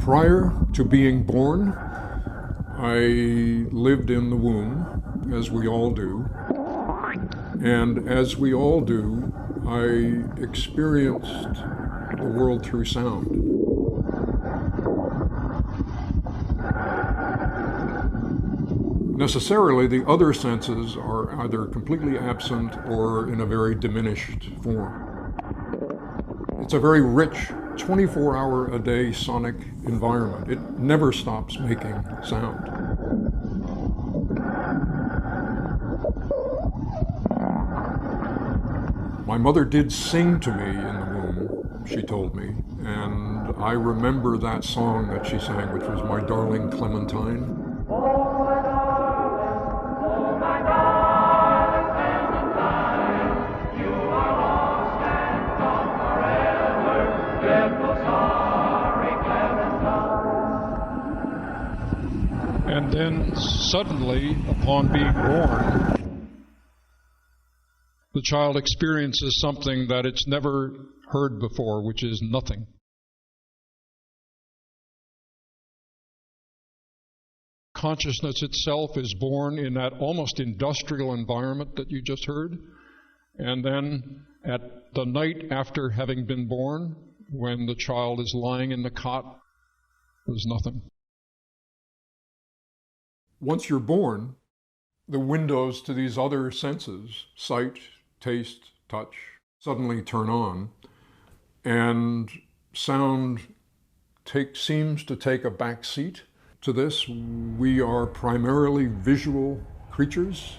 Prior to being born, I lived in the womb, as we all do. And as we all do, I experienced the world through sound. Necessarily, the other senses are either completely absent or in a very diminished form. It's a very rich 24-hour-a-day sonic environment. It never stops making sound. My mother did sing to me in the womb, she told me, and I remember that song that she sang, which was My Darling Clementine. And then suddenly, upon being born, the child experiences something that it's never heard before, which is nothing. Consciousness itself is born in that almost industrial environment that you just heard. And then at the night after having been born, when the child is lying in the cot, there's nothing. Once you're born, the windows to these other senses, sight, taste, touch, suddenly turn on, and sound seems to take a back seat to this. We are primarily visual creatures,